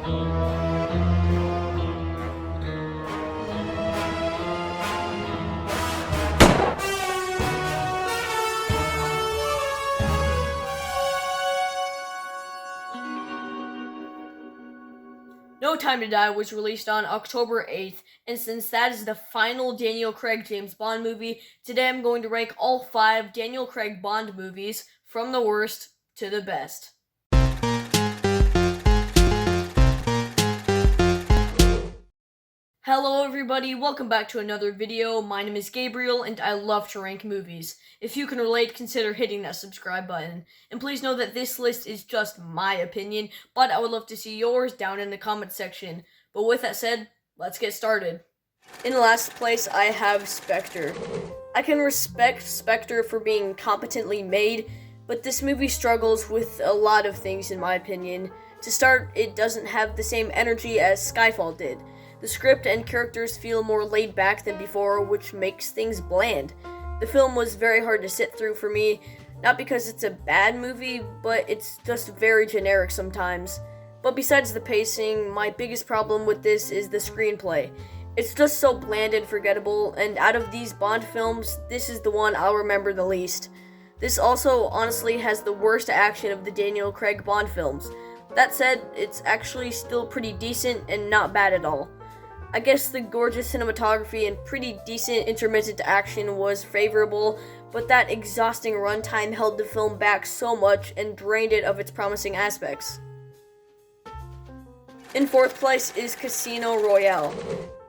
No Time to Die was released on October 8th, and since that is the final Daniel Craig James Bond movie, today I'm going to rank all 5 Daniel Craig Bond movies from the worst to the best. Hello everybody, welcome back to another video. My name is Gabriel and I love to rank movies. If you can relate, consider hitting that subscribe button. And please know that this list is just my opinion, but I would love to see yours down in the comment section. But with that said, let's get started. In last place, I have Spectre. I can respect Spectre for being competently made, but this movie struggles with a lot of things in my opinion. To start, it doesn't have the same energy as Skyfall did. The script and characters feel more laid back than before, which makes things bland. The film was very hard to sit through for me, not because it's a bad movie, but it's just very generic sometimes. But besides the pacing, my biggest problem with this is the screenplay. It's just so bland and forgettable, and out of these Bond films, this is the one I'll remember the least. This also honestly has the worst action of the Daniel Craig Bond films. That said, it's actually still pretty decent and not bad at all. I guess the gorgeous cinematography and pretty decent intermittent action was favorable, but that exhausting runtime held the film back so much and drained it of its promising aspects. In fourth place is Casino Royale.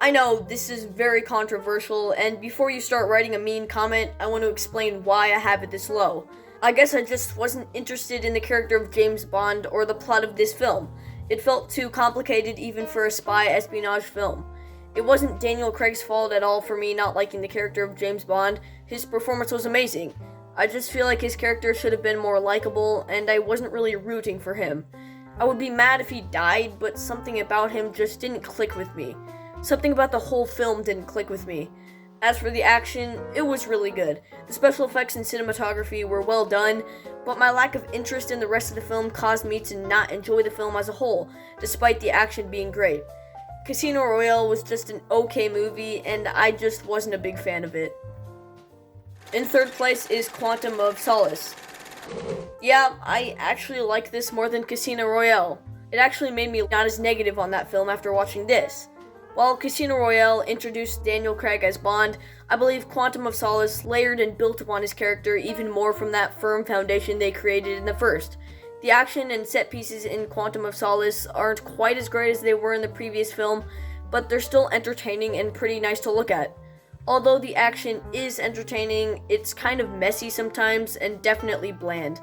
I know, this is very controversial, and before you start writing a mean comment, I want to explain why I have it this low. I guess I just wasn't interested in the character of James Bond or the plot of this film. It felt too complicated even for a spy espionage film. It wasn't Daniel Craig's fault at all for me not liking the character of James Bond. His performance was amazing. I just feel like his character should have been more likable, and I wasn't really rooting for him. I would be mad if he died, but something about him just didn't click with me. Something about the whole film didn't click with me. As for the action, it was really good. The special effects and cinematography were well done, but my lack of interest in the rest of the film caused me to not enjoy the film as a whole, despite the action being great. Casino Royale was just an okay movie, and I just wasn't a big fan of it. In third place is Quantum of Solace. Yeah, I actually like this more than Casino Royale. It actually made me not as negative on that film after watching this. While Casino Royale introduced Daniel Craig as Bond, I believe Quantum of Solace layered and built upon his character even more from that firm foundation they created in the first. The action and set pieces in Quantum of Solace aren't quite as great as they were in the previous film, but they're still entertaining and pretty nice to look at. Although the action is entertaining, it's kind of messy sometimes and definitely bland.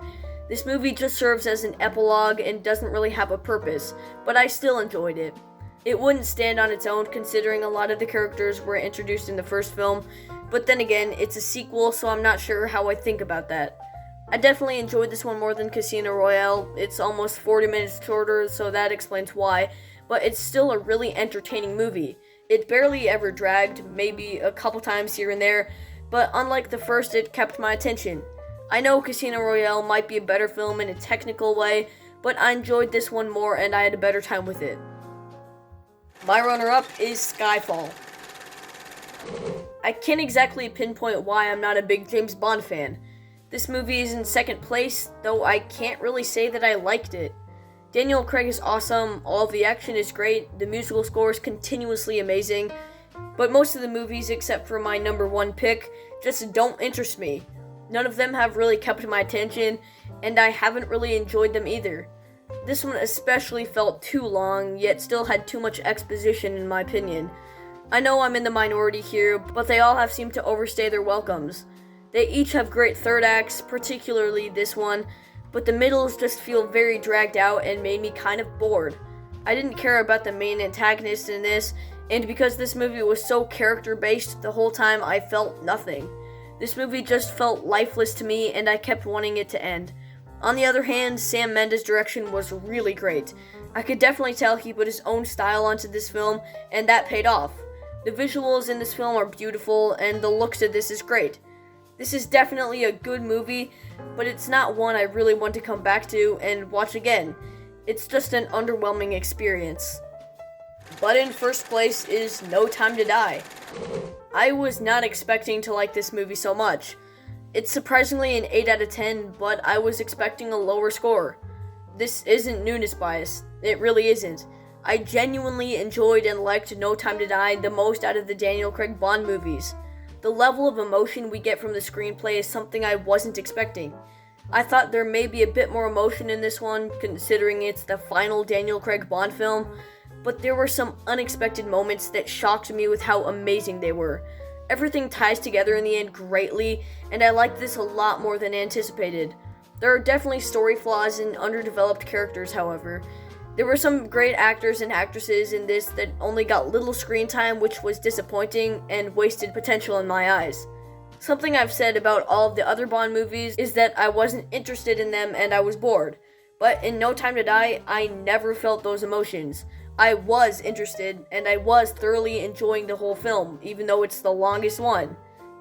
This movie just serves as an epilogue and doesn't really have a purpose, but I still enjoyed it. It wouldn't stand on its own considering a lot of the characters were introduced in the first film, but then again, it's a sequel, so I'm not sure how I think about that. I definitely enjoyed this one more than Casino Royale. It's almost 40 minutes shorter, so that explains why, but it's still a really entertaining movie. It barely ever dragged, maybe a couple times here and there, but unlike the first, it kept my attention. I know Casino Royale might be a better film in a technical way, but I enjoyed this one more and I had a better time with it. My runner-up is Skyfall. I can't exactly pinpoint why I'm not a big James Bond fan. This movie is in second place, though I can't really say that I liked it. Daniel Craig is awesome, all of the action is great, the musical score is continuously amazing, but most of the movies, except for my number one pick, just don't interest me. None of them have really kept my attention, and I haven't really enjoyed them either. This one especially felt too long, yet still had too much exposition in my opinion. I know I'm in the minority here, but they all have seemed to overstay their welcomes. They each have great third acts, particularly this one, but the middles just feel very dragged out and made me kind of bored. I didn't care about the main antagonist in this, and because this movie was so character-based the whole time, I felt nothing. This movie just felt lifeless to me, and I kept wanting it to end. On the other hand, Sam Mendes' direction was really great. I could definitely tell he put his own style onto this film, and that paid off. The visuals in this film are beautiful, and the looks of this is great. This is definitely a good movie, but it's not one I really want to come back to and watch again. It's just an underwhelming experience. But in first place is No Time to Die. I was not expecting to like this movie so much. It's surprisingly an 8 out of 10, but I was expecting a lower score. This isn't newness bias. It really isn't. I genuinely enjoyed and liked No Time to Die the most out of the Daniel Craig Bond movies. The level of emotion we get from the screenplay is something I wasn't expecting. I thought there may be a bit more emotion in this one, considering it's the final Daniel Craig Bond film, but there were some unexpected moments that shocked me with how amazing they were. Everything ties together in the end greatly, and I liked this a lot more than anticipated. There are definitely story flaws and underdeveloped characters, however. There were some great actors and actresses in this that only got little screen time, which was disappointing and wasted potential in my eyes. Something I've said about all of the other Bond movies is that I wasn't interested in them and I was bored. But in No Time to Die, I never felt those emotions. I was interested, and I was thoroughly enjoying the whole film, even though it's the longest one.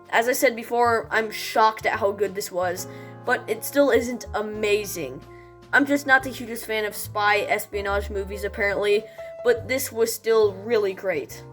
As I said before, I'm shocked at how good this was, but it still isn't amazing. I'm just not the hugest fan of spy espionage movies apparently, but this was still really great.